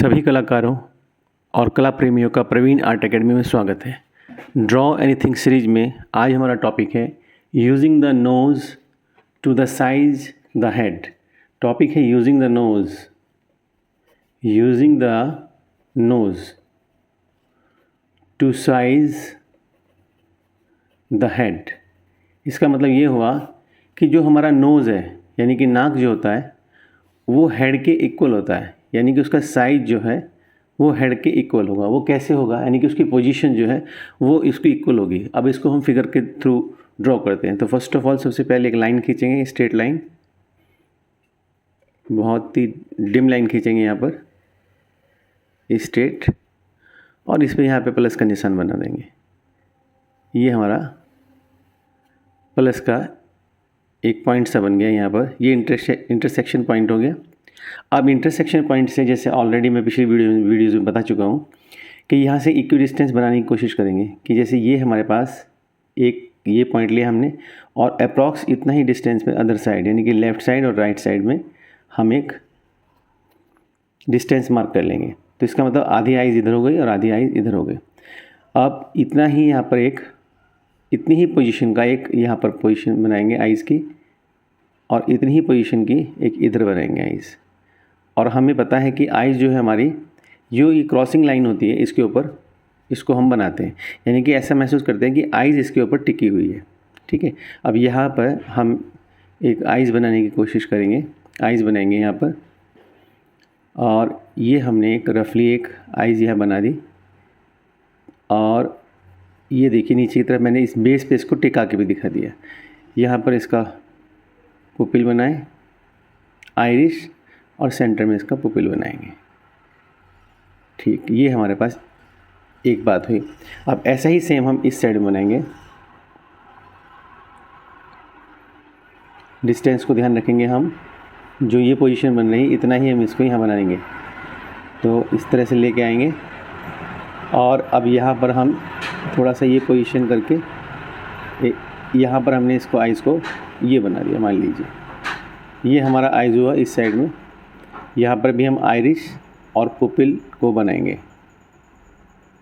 सभी कलाकारों और कला प्रेमियों का प्रवीण आर्ट एकेडमी में स्वागत है। ड्रॉ एनीथिंग सीरीज में आज हमारा टॉपिक है using the nose to the size the head. Topic है using the nose to size the head. इसका मतलब ये हुआ कि जो हमारा नोज़ है यानी कि नाक जो होता है वो हेड के इक्वल होता है, यानी कि उसका साइज जो है वो हेड के इक्वल होगा। वो कैसे होगा, यानी कि उसकी पोजीशन जो है वो इसको इक्वल होगी। अब इसको हम फिगर के थ्रू ड्रॉ करते हैं। तो फर्स्ट ऑफ ऑल सबसे पहले एक लाइन खींचेंगे, स्ट्रेट लाइन, बहुत ही डिम लाइन खींचेंगे यहाँ पर स्ट्रेट, और इस पर यहाँ पे प्लस का निशान बना देंगे। ये हमारा प्लस का एक पॉइंट सा बन गया यहाँ पर। ये इंटरसेक्शन पॉइंट हो गया। अब इंटरसेक्शन पॉइंट से जैसे ऑलरेडी मैं पिछली वीडियोज़ में बता चुका हूँ कि यहाँ से इक्वी डिस्टेंस बनाने की कोशिश करेंगे कि जैसे ये हमारे पास एक ये पॉइंट लिया हमने और अप्रॉक्स इतना ही डिस्टेंस पे अदर साइड यानी कि लेफ़्ट साइड और राइट साइड में हम एक डिस्टेंस मार्क कर लेंगे। तो इसका मतलब आधी आइज़ इधर हो गई और आधी आइज़ इधर हो गई। अब इतना ही यहाँ पर एक इतनी ही पोजीशन का एक यहाँ पर पोजीशन बनाएंगे आइज़ की, और इतनी ही पोजीशन की एक इधर बनाएंगे आइज़। और हमें पता है कि आइज़ जो है हमारी, जो ये क्रॉसिंग लाइन होती है इसके ऊपर, इसको हम बनाते हैं, यानी कि ऐसा महसूस करते हैं कि आइज़ इसके ऊपर टिकी हुई है। ठीक है, अब यहाँ पर हम एक आइज़ बनाने की कोशिश करेंगे, आइज़ बनाएंगे यहाँ पर, और ये हमने एक रफली एक आइज़ यहाँ बना दी। और ये देखिए नीचे की तरफ मैंने इस बेस पे इसको टिका के भी दिखा दिया। यहाँ पर इसका पुपिल बनाएं, आइरिश, और सेंटर में इसका पुपिल बनाएंगे। ठीक, ये हमारे पास एक बात हुई। अब ऐसा ही सेम हम इस साइड में बनाएंगे। डिस्टेंस को ध्यान रखेंगे हम, जो ये पोजीशन बन रही इतना ही हम इसको यहाँ बनाएंगे। तो इस तरह से लेके आएंगे, और अब यहाँ पर हम थोड़ा सा ये पोजीशन करके यहाँ पर हमने इसको आइज़ को ये बना दिया। मान लीजिए ये हमारा आइज़ हुआ इस साइड में। यहाँ पर भी हम आइरिश और पुपिल को बनाएंगे।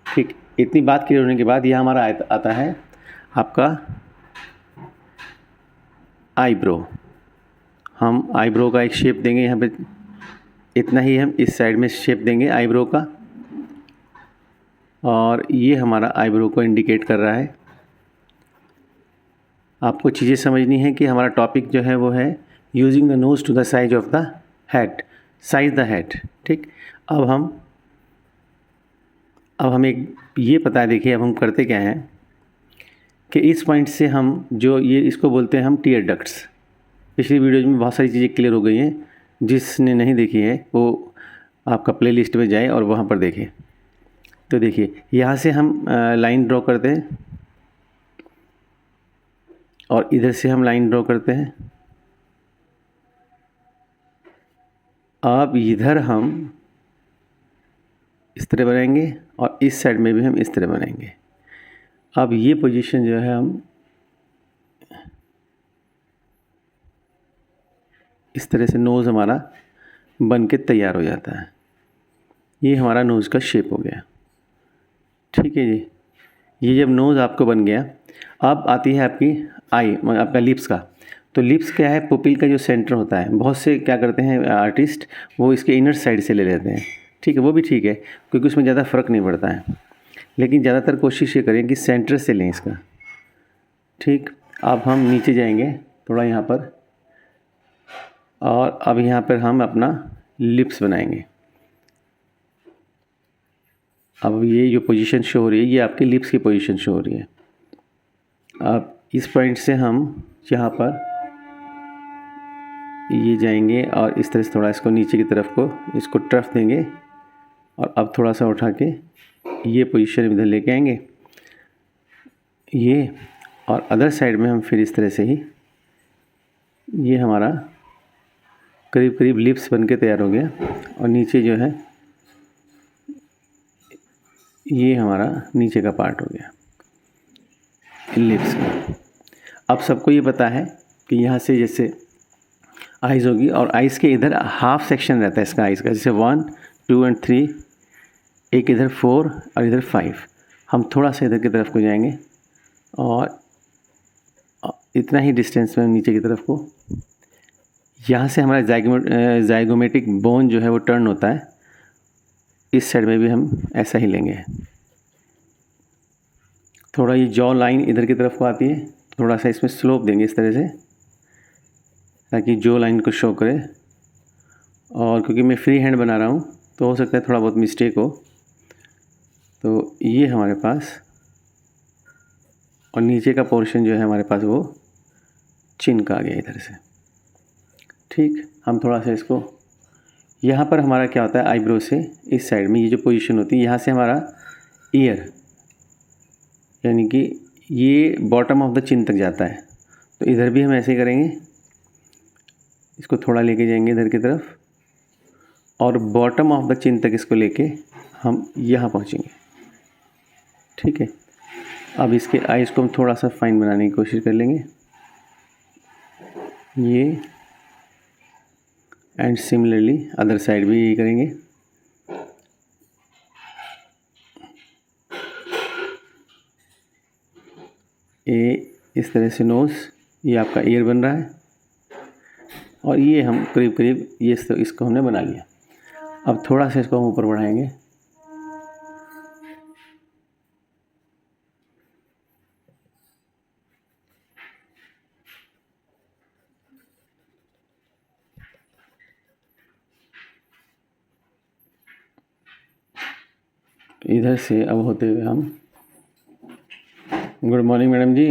ठीक, इतनी बात क्लियर होने के बाद यह हमारा आता है आपका आईब्रो। हम आईब्रो का एक शेप देंगे यहाँ पे, इतना ही हम इस साइड में शेप देंगे आईब्रो का, और ये हमारा आईब्रो को इंडिकेट कर रहा है। आपको चीज़ें समझनी है कि हमारा टॉपिक जो है वो है using the nose to the size of the head, size the head. ठीक, अब हम एक ये पता है, देखिए अब हम करते क्या हैं कि इस पॉइंट से हम जो ये इसको बोलते हैं हम टीयर डक्ट्स। पिछली वीडियोज में बहुत सारी चीज़ें क्लियर हो गई हैं, जिसने नहीं देखी है वो आपका प्लेलिस्ट में जाए और वहाँ पर देखें। तो देखिए यहाँ से हम लाइन ड्रॉ करते हैं, और इधर से हम लाइन ड्रॉ करते हैं। अब इधर हम इस तरह बनाएंगे, और इस साइड में भी हम इस तरह बनाएंगे। अब ये पोजीशन जो है हम इस तरह से नोज़ हमारा बन के तैयार हो जाता है। ये हमारा नोज़ का शेप हो गया। ठीक है जी, ये जब नोज़ आपको बन गया, अब आती है आपकी आई, आपका लिप्स का। तो लिप्स क्या है, पुपिल का जो सेंटर होता है, बहुत से क्या करते हैं आर्टिस्ट, वो इसके इनर साइड से ले लेते हैं। ठीक है, वो भी ठीक है क्योंकि उसमें ज़्यादा फ़र्क नहीं पड़ता है, लेकिन ज़्यादातर कोशिश ये करें कि सेंटर से लें इसका। ठीक, अब हम नीचे जाएंगे थोड़ा यहाँ पर, और अब यहाँ पर हम अपना लिप्स बनाएंगे। अब ये जो पोजीशन शो हो रही है ये आपकी लिप्स की पोजीशन शो हो रही है। अब इस पॉइंट से हम यहाँ पर ये जाएंगे और इस तरह से थोड़ा इसको नीचे की तरफ को इसको ट्रफ देंगे, और अब थोड़ा सा उठा के ये पोजीशन इधर लेके आएंगे ये, और अदर साइड में हम फिर इस तरह से ही ये हमारा करीब करीब लिप्स बन के तैयार हो गया। और नीचे जो है ये हमारा नीचे का पार्ट हो गया लिप्स का। अब सबको ये पता है कि यहाँ से जैसे आइज़ होगी, और आइज़ के इधर हाफ सेक्शन रहता है इसका आइज़ का, जैसे 1 2 एंड 3, एक इधर 4 और इधर 5। हम थोड़ा सा इधर की तरफ को जाएंगे और इतना ही डिस्टेंस में नीचे की तरफ को, यहाँ से हमारा जाइगोमेटिक बोन जो है वो टर्न होता है। इस साइड में भी हम ऐसा ही लेंगे। थोड़ा ये जॉ लाइन इधर की तरफ को आती है, थोड़ा सा इसमें स्लोप देंगे इस तरह से ताकि जॉ लाइन को शो करे। और क्योंकि मैं फ्री हैंड बना रहा हूँ तो हो सकता है थोड़ा बहुत मिस्टेक हो। तो ये हमारे पास, और नीचे का पोर्शन जो है हमारे पास वो चिन का आ गया इधर से। ठीक, हम थोड़ा सा इसको, यहाँ पर हमारा क्या होता है, आईब्रो से इस साइड में ये जो पोजीशन होती है, यहाँ से हमारा ईयर यानी कि ये बॉटम ऑफ द चिन तक जाता है। तो इधर भी हम ऐसे ही करेंगे, इसको थोड़ा लेके जाएंगे इधर की तरफ और बॉटम ऑफ द चिन तक इसको लेके हम यहाँ पहुँचेंगे। ठीक है, अब इसके आईज़ को हम थोड़ा सा फाइन बनाने की कोशिश कर लेंगे, ये, एंड सिमिलरली अदर साइड भी यही करेंगे। ये इस तरह से नोज़, ये आपका ईयर बन रहा है और ये हम करीब करीब ये इसको हमने बना लिया। अब थोड़ा सा इसको हम ऊपर बढ़ाएंगे, इधर से अब होते हुए हम, गुड मॉर्निंग मैडम जी।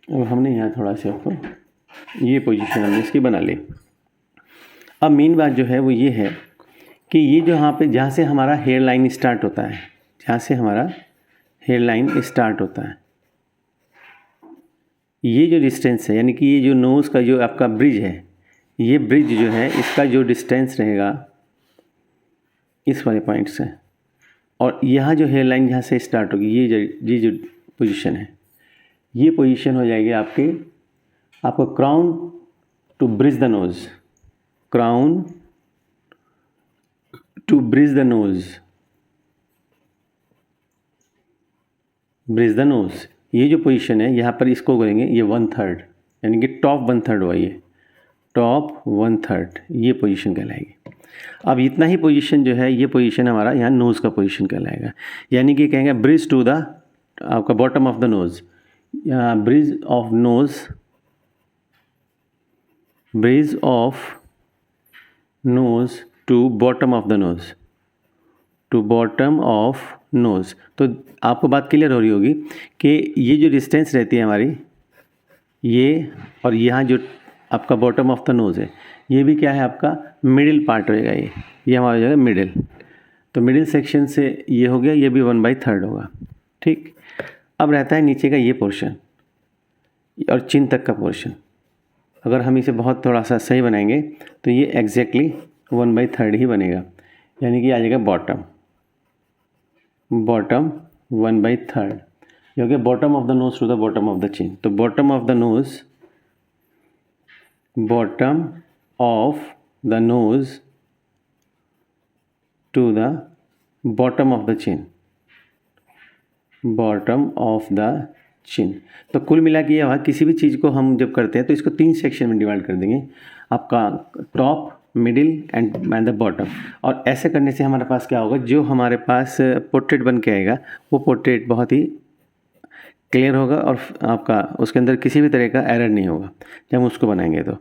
अब हमने यहाँ थोड़ा सा आपको ये पोजीशन हमने इसकी बना ली। अब मेन बात जो है वो ये है कि ये जो यहाँ पे जहाँ से हमारा हेयर लाइन स्टार्ट होता है, जहाँ से हमारा हेयर लाइन स्टार्ट होता है, ये जो डिस्टेंस है यानी कि ये जो नोज़ का जो आपका ब्रिज है, ये ब्रिज जो है इसका जो डिस्टेंस रहेगा इस वाले पॉइंट से, और यहाँ जो हेयर लाइन जहाँ से स्टार्ट होगी, ये जो पोजीशन है, ये पोजीशन हो जाएगी आपको crown to bridge the nose, crown to bridge the nose, bridge the nose. ये जो पोजीशन है यहाँ पर इसको करेंगे ये 1/3 यानी कि टॉप 1/3 हुआ, ये टॉप 1/3 ये पोजीशन कहलाएगी। अब इतना ही पोजीशन जो है, ये पोजीशन हमारा यहाँ नोज़ का पोजीशन कहलाएगा, यानी कि कहेंगे ब्रिज टू द आपका bottom of the nose, bridge of nose, bridge of nose to bottom of the nose, to bottom of nose. तो आपको बात क्लियर हो रही होगी कि ये जो डिस्टेंस रहती है हमारी, ये और यहाँ जो आपका बॉटम ऑफ द नोज़ है, ये भी क्या है आपका मिडिल पार्ट रहेगा, ये हमारा हो जाएगा मिडिल। तो मिडिल सेक्शन से ये हो गया, ये भी 1/3 होगा। ठीक, अब रहता है नीचे का ये पोर्शन और चिन तक का पोर्शन। अगर हम इसे बहुत थोड़ा सा सही बनाएंगे तो ये एग्जैक्टली 1/3 ही बनेगा, यानी कि आ जाएगा बॉटम 1/3, जो कि bottom of the nose to the bottom of the chin. तो bottom of the nose, bottom of the nose to the bottom of the chin, bottom of the chin. तो कुल मिला के ये हुआ, किसी भी चीज़ को हम जब करते हैं तो इसको 3 सेक्शन में डिवाइड कर देंगे, आपका top, middle and the bottom. और ऐसे करने से हमारे पास क्या होगा, जो हमारे पास पोर्ट्रेट बन के आएगा वो पोर्ट्रेट बहुत ही क्लियर होगा और आपका उसके अंदर किसी भी तरह का एरर नहीं होगा जब हम उसको बनाएंगे तो।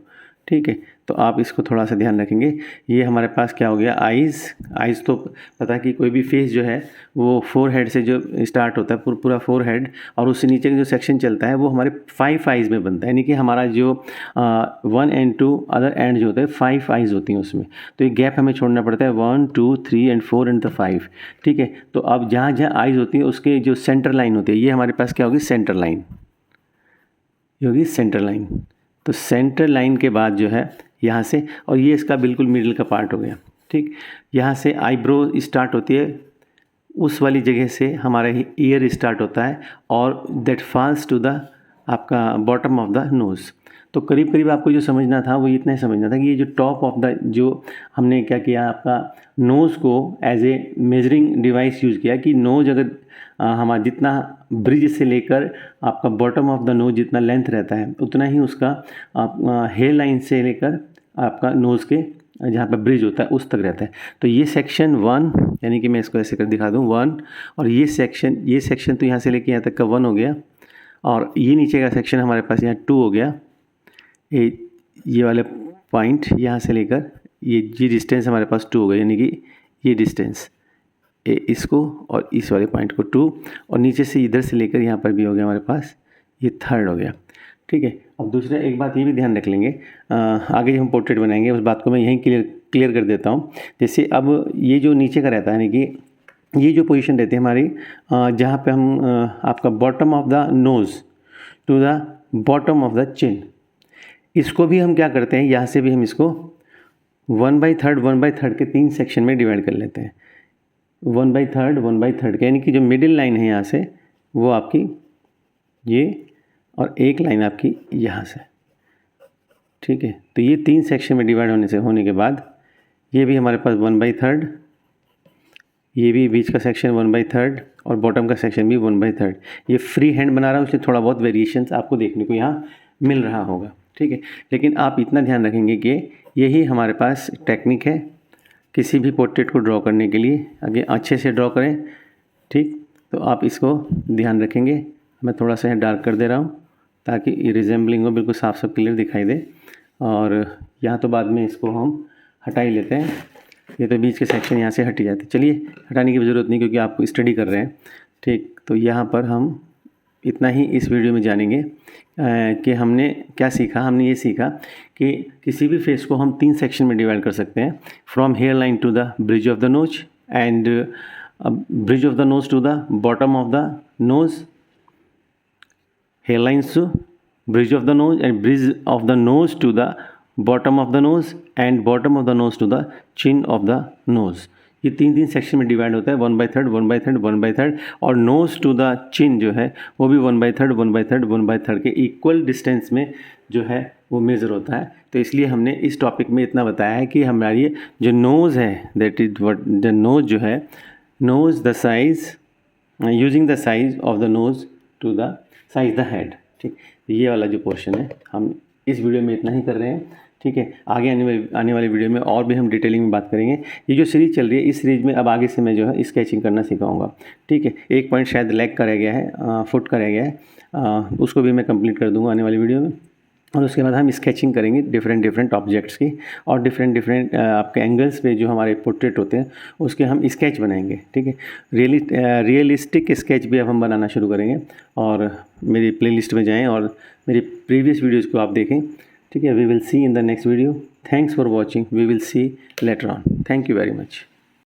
ठीक है, तो आप इसको थोड़ा सा ध्यान रखेंगे। ये हमारे पास क्या हो गया, आइज़ तो पता है कि कोई भी फेस जो है वो 4 हेड से जो स्टार्ट होता है, पूरा 4 हेड, और उससे नीचे का जो सेक्शन चलता है वो हमारे 5 आइज़ में बनता है, यानी कि हमारा जो 1 एंड 2 अदर एंड जो होता है 5 आइज़ होती हैं उसमें। तो ये गैप हमें छोड़ना पड़ता है 1, 2, 3 एंड 4 एंड द 5। ठीक है, तो अब जहाँ जहाँ आइज़ होती है उसके जो सेंटर लाइन होती है, ये हमारे पास क्या होगी, सेंटर लाइन, ये होगी सेंटर लाइन। तो सेंटर लाइन के बाद जो है यहाँ से, और ये इसका बिल्कुल मिडिल का पार्ट हो गया। ठीक, यहाँ से आईब्रो स्टार्ट होती है उस वाली जगह से हमारा ईयर स्टार्ट होता है और दैट फॉल्स टू द आपका बॉटम ऑफ द नोज़। तो करीब करीब आपको जो समझना था वो इतना ही समझना था कि ये जो टॉप ऑफ द जो हमने क्या किया, आपका नोज़ को as a measuring device use किया कि नोज़ अगर हमारा जितना ब्रिज से लेकर आपका बॉटम ऑफ द नोज़ जितना लेंथ रहता है उतना ही उसका हेयर लाइन से लेकर आपका नोज़ के जहाँ पर ब्रिज होता है उस तक रहता है। तो ये सेक्शन 1, यानी कि मैं इसको ऐसे कर दिखा दूँ 1, और ये सेक्शन तो यहाँ से लेके यहाँ तक का 1 हो गया, और ये नीचे का सेक्शन हमारे पास यहाँ 2 हो गया। ये वाले पॉइंट यहाँ से लेकर ये डिस्टेंस हमारे पास 2 हो गया, यानी कि ये डिस्टेंस इसको और इस वाले पॉइंट को 2, और नीचे से इधर से लेकर यहाँ पर भी हो गया हमारे पास ये 3rd हो गया। ठीक है। अब दूसरा एक बात ये भी ध्यान रख लेंगे, आगे जब हम पोर्ट्रेट बनाएंगे उस बात को मैं यहीं क्लियर कर देता हूँ। जैसे अब ये जो नीचे का रहता है, यानी कि ये जो पोजीशन रहती है हमारी, जहाँ पे हम आपका bottom of the nose to the bottom of the chin, इसको भी हम क्या करते हैं, यहाँ से भी हम इसको 1/3 के 3 सेक्शन में डिवाइड कर लेते हैं। 1/3 के, यानी कि जो मिडिल लाइन है यहाँ से वो आपकी ये, और एक लाइन आपकी यहाँ से। ठीक है। तो ये 3 सेक्शन में डिवाइड होने के बाद ये भी हमारे पास 1/3, ये भी बीच का सेक्शन 1/3 और बॉटम का सेक्शन भी 1/3। ये फ्री हैंड बना रहा हूँ, इसलिए थोड़ा बहुत वेरिएशंस आपको देखने को यहाँ मिल रहा होगा। ठीक है। लेकिन आप इतना ध्यान रखेंगे कि यही हमारे पास टेक्निक है किसी भी पोर्ट्रेट को ड्रॉ करने के लिए, आगे अच्छे से ड्रॉ करें। ठीक, तो आप इसको ध्यान रखेंगे। मैं थोड़ा सा यहाँ डार्क कर दे रहा हूँ ताकि ये रिजेंबलिंग हो, बिल्कुल साफ साफ क्लियर दिखाई दे। और यहाँ तो बाद में इसको हम हटा ही लेते हैं, ये तो बीच के सेक्शन यहाँ से हट ही जाते। चलिए, हटाने की ज़रूरत नहीं क्योंकि आप स्टडी कर रहे हैं। ठीक, तो यहाँ पर हम इतना ही इस वीडियो में जानेंगे कि हमने क्या सीखा। हमने ये सीखा कि किसी भी फेस को हम 3 सेक्शन में डिवाइड कर सकते हैं, from hair line to the bridge of the nose, and bridge of the nose to the bottom of the nose, hairlines to bridge of the nose, and bridge of the nose to the bottom of the nose, and bottom of the nose to the chin of the nose। ये 3 section में divide होता है, 1/3, 1/3, 1/3, और nose to the chin जो है वो भी 1/3, 1/3, 1/3 के इक्वल डिस्टेंस में जो है वो मेज़र होता है। तो इसलिए हमने इस टॉपिक में इतना बताया है कि हमारी जो नोज़ है, that is what the nose जो है, nose the size, using the size of the nose to the size the head. ठीक, ये वाला जो पोर्शन है हम इस वीडियो में इतना ही कर रहे हैं। ठीक है, आगे आने वाली वीडियो में और भी हम डिटेलिंग में बात करेंगे। ये जो सीरीज़ चल रही है, इस सीरीज़ में अब आगे से मैं जो है स्केचिंग करना सिखाऊंगा। ठीक है, एक पॉइंट शायद लैग का रह गया है, फुट का रह गया है, उसको भी मैं कंप्लीट कर दूंगा आने वाली वीडियो में। और उसके बाद हम स्केचिंग करेंगे डिफरेंट ऑब्जेक्ट्स की, और डिफरेंट आपके एंगल्स पे जो हमारे पोर्ट्रेट होते हैं उसके हम स्केच बनाएंगे। ठीक है, रियलिस्टिक स्केच भी अब हम बनाना शुरू करेंगे। और मेरी प्लेलिस्ट में जाएं और मेरी प्रीवियस वीडियोज़ को आप देखें। ठीक है, we will see in the next video. Thanks for watching, we will see later on. Thank you very much.